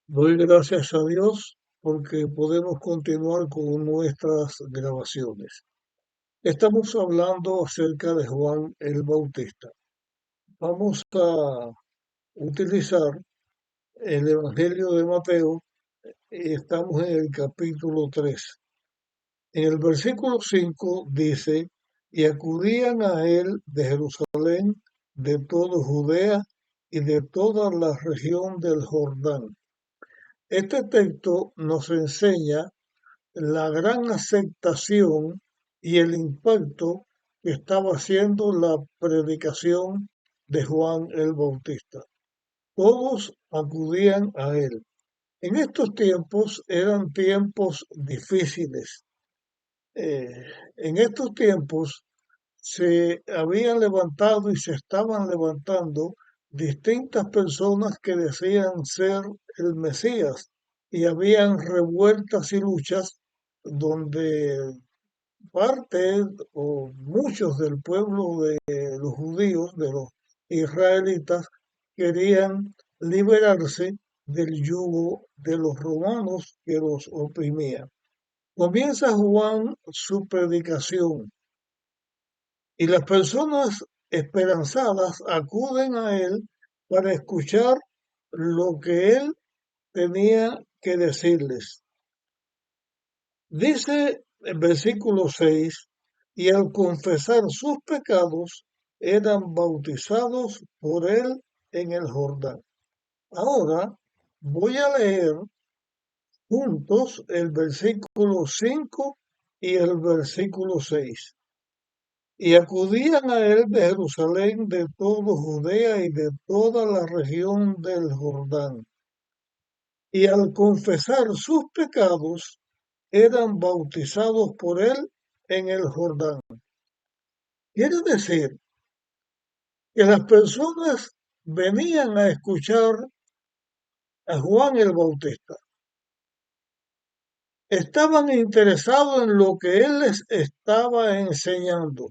Doy gracias a Dios porque podemos continuar con nuestras grabaciones. Estamos hablando acerca de Juan el Bautista. Vamos a utilizar el Evangelio de Mateo y estamos en el capítulo 3. En el versículo 5 dice, y acudían a él de Jerusalén, de toda Judea y de toda la región del Jordán. Este texto nos enseña la gran aceptación y el impacto que estaba haciendo la predicación de Juan el Bautista. Todos acudían a él. En estos tiempos eran tiempos difíciles. En estos tiempos se habían levantado y se estaban levantando distintas personas que decían ser el Mesías y habían revueltas y luchas donde parte o muchos del pueblo de los judíos, de los israelitas, querían liberarse del yugo de los romanos que los oprimían. Comienza Juan su predicación y las personas esperanzadas acuden a él para escuchar lo que él tenía que decirles. Dice el versículo 6, y al confesar sus pecados eran bautizados por él en el Jordán. Ahora voy a leer juntos el versículo 5 y el versículo 6. Y acudían a él de Jerusalén, de todo Judea y de toda la región del Jordán. Y al confesar sus pecados, eran bautizados por él en el Jordán. Quiere decir que las personas venían a escuchar a Juan el Bautista. Estaban interesados en lo que él les estaba enseñando.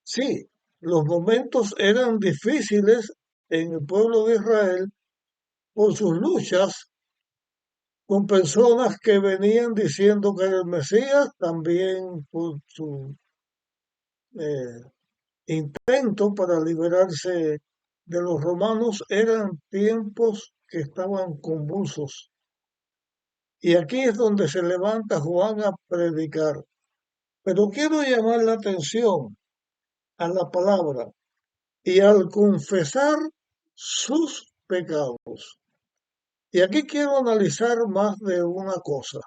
Sí, los momentos eran difíciles en el pueblo de Israel por sus luchas con personas que venían diciendo que era el Mesías, también por su eh, intento para liberarse de los romanos, eran tiempos que estaban convulsos. Y aquí es donde se levanta Juan a predicar. Pero quiero llamar la atención a la palabra y al confesar sus pecados. Y aquí quiero analizar más de una cosa.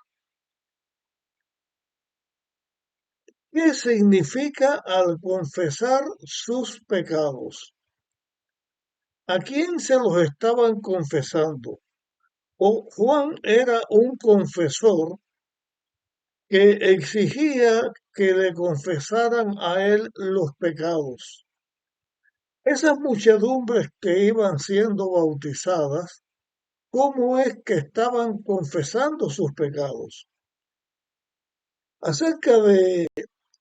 ¿Qué significa al confesar sus pecados? ¿A quién se los estaban confesando? O Juan era un confesor que exigía que le confesaran a él los pecados. Esas muchedumbres que iban siendo bautizadas, ¿cómo es que estaban confesando sus pecados? Acerca de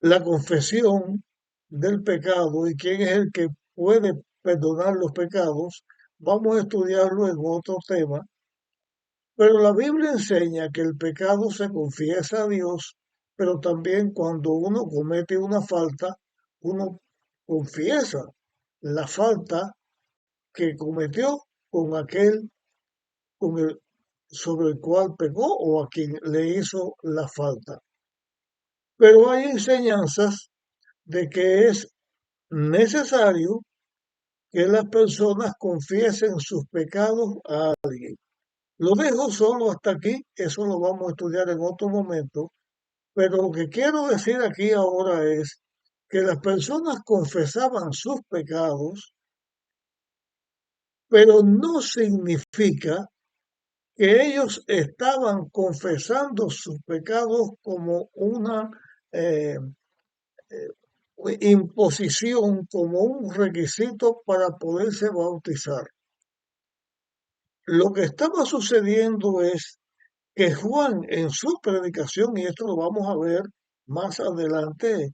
la confesión del pecado y quién es el que puede perdonar los pecados, vamos a estudiarlo en otro tema, pero la Biblia enseña que el pecado se confiesa a Dios, pero también cuando uno comete una falta, uno confiesa la falta que cometió con aquel sobre el cual pecó o a quien le hizo la falta. Pero hay enseñanzas de que es necesario que las personas confiesen sus pecados a alguien. Lo dejo solo hasta aquí, eso lo vamos a estudiar en otro momento, pero lo que quiero decir aquí ahora es que las personas confesaban sus pecados, pero no significa que ellos estaban confesando sus pecados como una eh, imposición, como un requisito para poderse bautizar. Lo que estaba sucediendo es que Juan en su predicación, y esto lo vamos a ver más adelante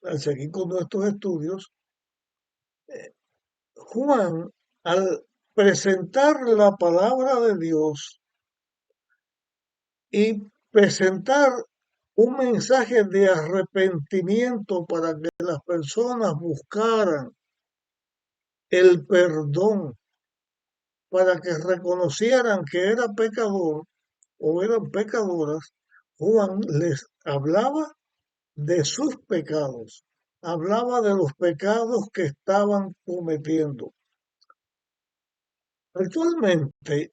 al seguir con nuestros estudios, Juan al presentar la palabra de Dios y presentar un mensaje de arrepentimiento para que las personas buscaran el perdón, para que reconocieran que era pecador o eran pecadoras. Juan les hablaba de sus pecados, hablaba de los pecados que estaban cometiendo. Actualmente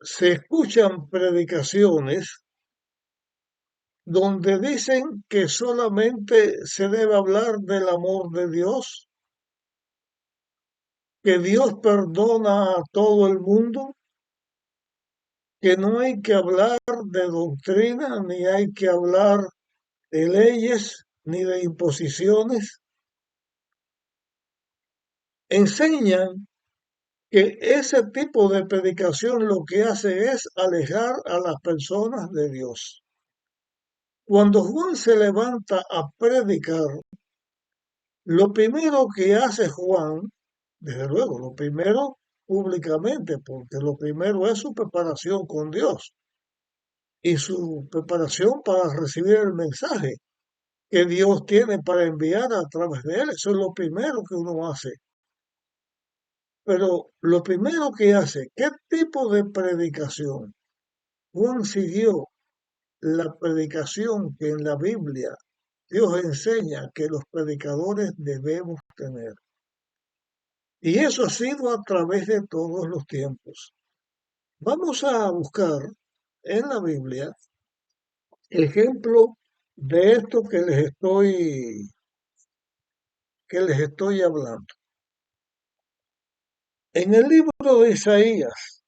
se escuchan predicaciones donde dicen que solamente se debe hablar del amor de Dios, que Dios perdona a todo el mundo, que no hay que hablar de doctrina, ni hay que hablar de leyes, ni de imposiciones. Enseñan que ese tipo de predicación lo que hace es alejar a las personas de Dios. Cuando Juan se levanta a predicar, lo primero que hace Juan, desde luego, lo primero públicamente, porque lo primero es su preparación con Dios y su preparación para recibir el mensaje que Dios tiene para enviar a través de él. Eso es lo primero que uno hace. Pero lo primero que hace, ¿qué tipo de predicación? Juan siguió la predicación que en la Biblia Dios enseña que los predicadores debemos tener. Y eso ha sido a través de todos los tiempos. Vamos a buscar en la Biblia ejemplo de esto que les estoy hablando. En el libro de Isaías,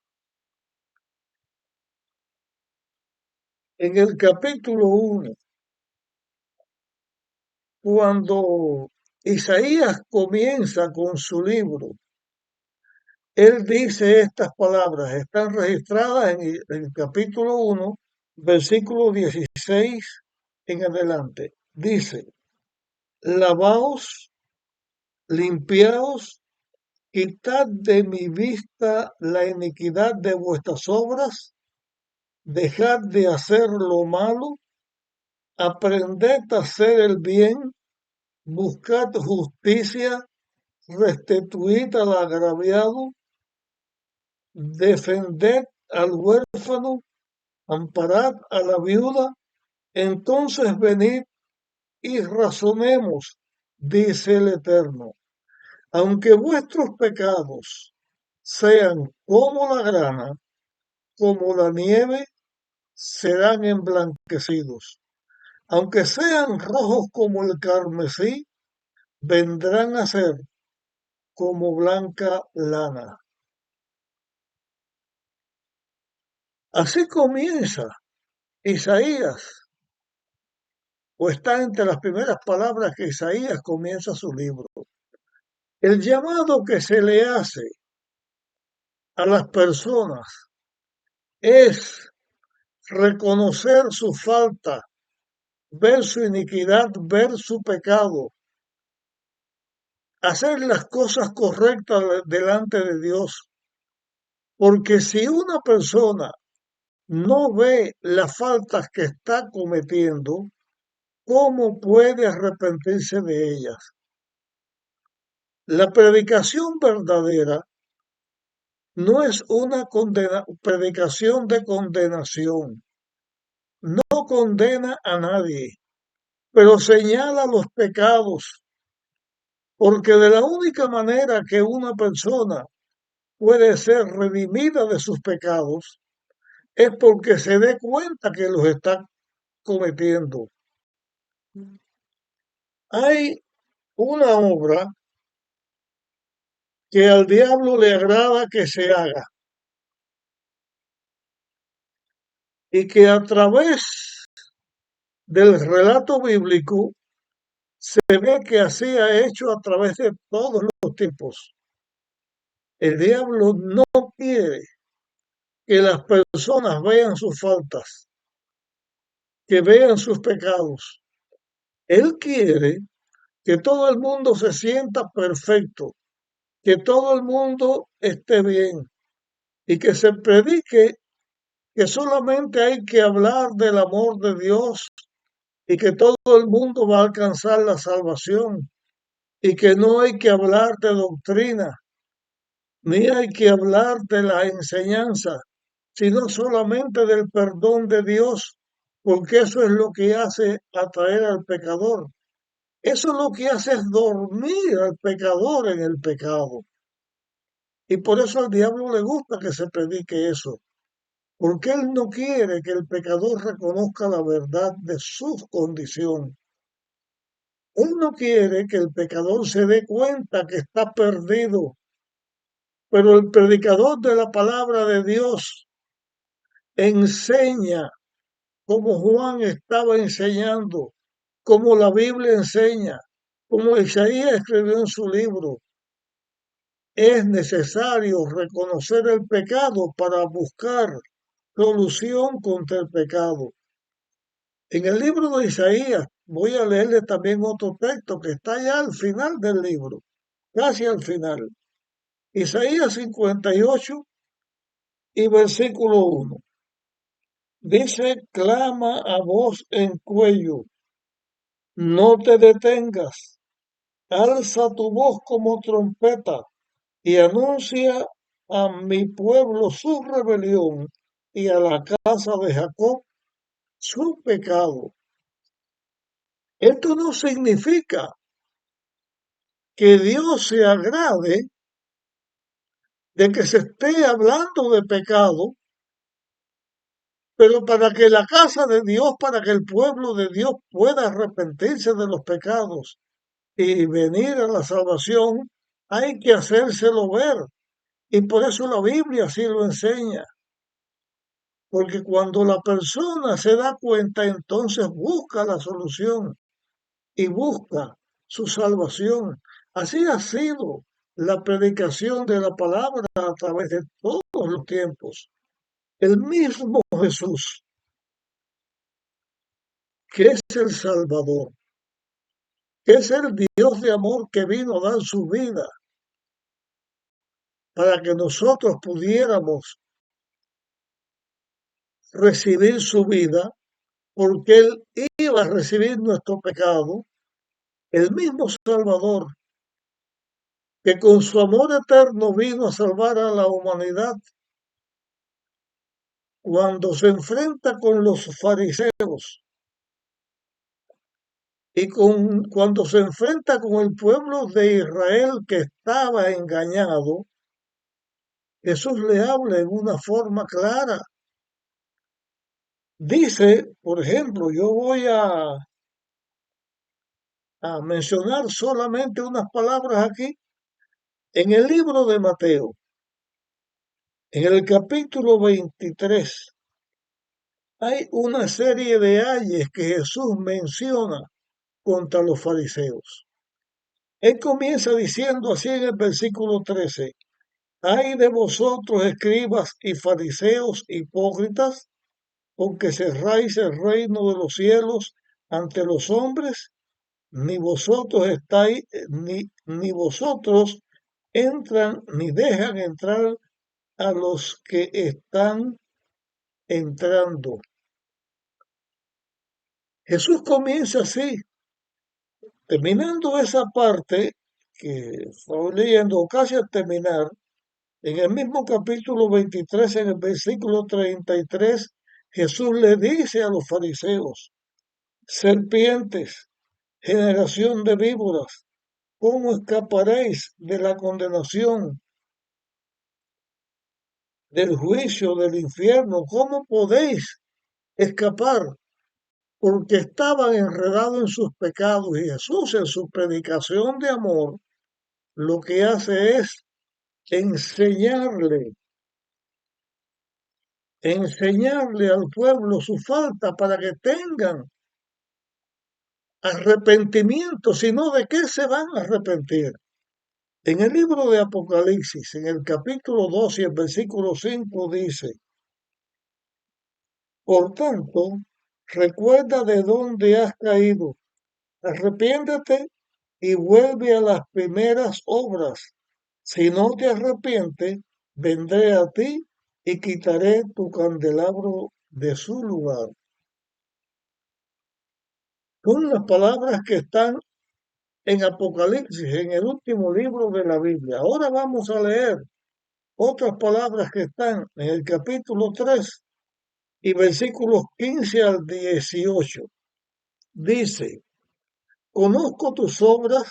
en el capítulo 1, cuando Isaías comienza con su libro, él dice estas palabras, están registradas en el capítulo 1, versículo 16 en adelante. Dice, lavaos, limpiaos, quitad de mi vista la iniquidad de vuestras obras, dejad de hacer lo malo, aprended a hacer el bien, buscad justicia, restituid al agraviado, defended al huérfano, amparad a la viuda, entonces venid y razonemos, dice el Eterno. Aunque vuestros pecados sean como la grana, como la nieve, serán emblanquecidos. Aunque sean rojos como el carmesí, vendrán a ser como blanca lana. Así comienza Isaías, o está entre las primeras palabras que Isaías comienza su libro. El llamado que se le hace a las personas es reconocer su falta, ver su iniquidad, ver su pecado, hacer las cosas correctas delante de Dios. Porque si una persona no ve las faltas que está cometiendo, ¿cómo puede arrepentirse de ellas? La predicación verdadera no es una predicación de condenación, no condena a nadie, pero señala los pecados, porque de la única manera que una persona puede ser redimida de sus pecados es porque se dé cuenta que los está cometiendo. Hay una obra que al diablo le agrada que se haga y que a través del relato bíblico se ve que así ha hecho a través de todos los tiempos. El diablo no quiere que las personas vean sus faltas, que vean sus pecados. Él quiere que todo el mundo se sienta perfecto, que todo el mundo esté bien y que se predique que solamente hay que hablar del amor de Dios y que todo el mundo va a alcanzar la salvación y que no hay que hablar de doctrina, ni hay que hablar de la enseñanza, sino solamente del perdón de Dios, porque eso es lo que hace atraer al pecador. Eso es lo que hace es dormir al pecador en el pecado. Y por eso al diablo le gusta que se predique eso, porque él no quiere que el pecador reconozca la verdad de su condición. Él no quiere que el pecador se dé cuenta que está perdido, pero el predicador de la palabra de Dios enseña como Juan estaba enseñando, como la Biblia enseña, como Isaías escribió en su libro. Es necesario reconocer el pecado para buscar solución contra el pecado. En el libro de Isaías, voy a leerle también otro texto que está ya al final del libro, casi al final. Isaías 58 y versículo 1. Dice, clama a voz en cuello, no te detengas, alza tu voz como trompeta y anuncia a mi pueblo su rebelión y a la casa de Jacob su pecado. Esto no significa que Dios se agrade de que se esté hablando de pecado, pero para que la casa de Dios, para que el pueblo de Dios pueda arrepentirse de los pecados y venir a la salvación, hay que hacérselo ver. Y por eso la Biblia así lo enseña. Porque cuando la persona se da cuenta, entonces busca la solución y busca su salvación. Así ha sido la predicación de la palabra a través de todos los tiempos. El mismo Jesús, que es el Salvador, que es el Dios de amor que vino a dar su vida para que nosotros pudiéramos recibir su vida, porque Él iba a recibir nuestro pecado, el mismo Salvador que con su amor eterno vino a salvar a la humanidad, cuando se enfrenta con los fariseos y cuando se enfrenta con el pueblo de Israel que estaba engañado, Jesús le habla en una forma clara. Dice, por ejemplo, yo voy a mencionar solamente unas palabras aquí, en el libro de Mateo, en el capítulo 23, hay una serie de ayes que Jesús menciona contra los fariseos. Él comienza diciendo así en el versículo 13, ay de vosotros escribas y fariseos hipócritas, porque cerráis el reino de los cielos ante los hombres, ni vosotros estáis, ni vosotros entran ni dejan entrar a los que están entrando. Jesús comienza así, terminando esa parte que estoy leyendo casi al terminar, en el mismo capítulo 23, en el versículo 33, Jesús le dice a los fariseos, serpientes, generación de víboras, ¿cómo escaparéis de la condenación, del juicio, del infierno? ¿Cómo podéis escapar? Porque estaban enredados en sus pecados y Jesús en su predicación de amor lo que hace es enseñarle, enseñarle al pueblo su falta para que tengan arrepentimiento, sino de qué se van a arrepentir. En el libro de Apocalipsis, en el capítulo 2 y el versículo 5 dice, por tanto, recuerda de dónde has caído, arrepiéntete y vuelve a las primeras obras. Si no te arrepientes, vendré a ti y quitaré tu candelabro de su lugar. Son las palabras que están en Apocalipsis, en el último libro de la Biblia. Ahora vamos a leer otras palabras que están en el capítulo 3 y versículos 15 al 18. Dice, conozco tus obras,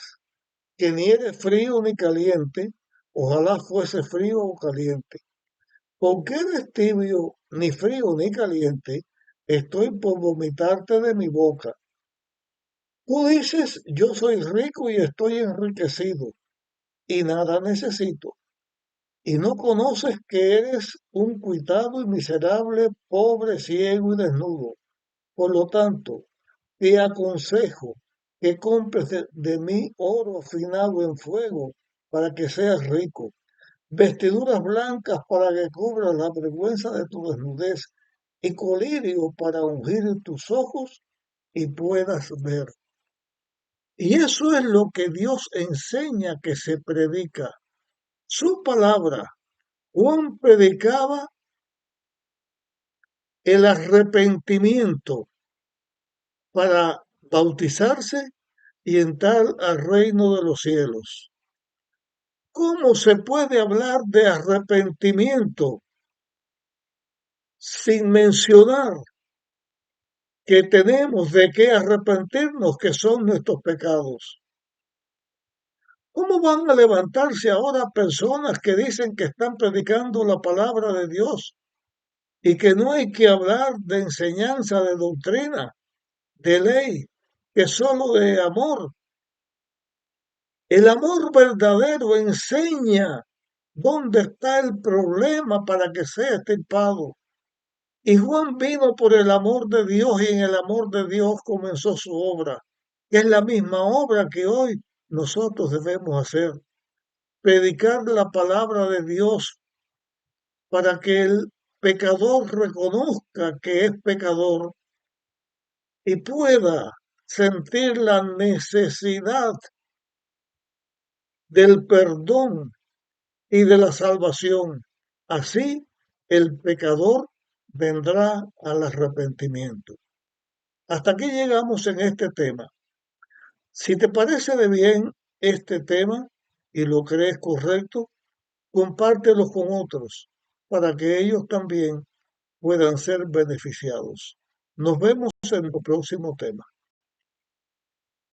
que ni eres frío ni caliente, ojalá fuese frío o caliente. Porque eres tibio, ni frío ni caliente, estoy por vomitarte de mi boca. Tú dices, yo soy rico y estoy enriquecido, y nada necesito. Y no conoces que eres un cuitado y miserable, pobre, ciego y desnudo. Por lo tanto, te aconsejo que compres de mí oro afinado en fuego para que seas rico, vestiduras blancas para que cubras la vergüenza de tu desnudez y colirio para ungir tus ojos y puedas ver. Y eso es lo que Dios enseña que se predica. Su palabra. Juan predicaba el arrepentimiento para bautizarse y entrar al reino de los cielos. ¿Cómo se puede hablar de arrepentimiento sin mencionar que tenemos de qué arrepentirnos, que son nuestros pecados? ¿Cómo van a levantarse ahora personas que dicen que están predicando la palabra de Dios y que no hay que hablar de enseñanza, de doctrina, de ley, que solo de amor? El amor verdadero enseña dónde está el problema para que sea extirpado. Y Juan vino por el amor de Dios y en el amor de Dios comenzó su obra, que es la misma obra que hoy nosotros debemos hacer. Predicar la palabra de Dios para que el pecador reconozca que es pecador y pueda sentir la necesidad del perdón y de la salvación. Así el pecador vendrá al arrepentimiento. Hasta aquí llegamos en este tema. Si te parece de bien este tema y lo crees correcto, compártelo con otros para que ellos también puedan ser beneficiados. Nos vemos en el próximo tema.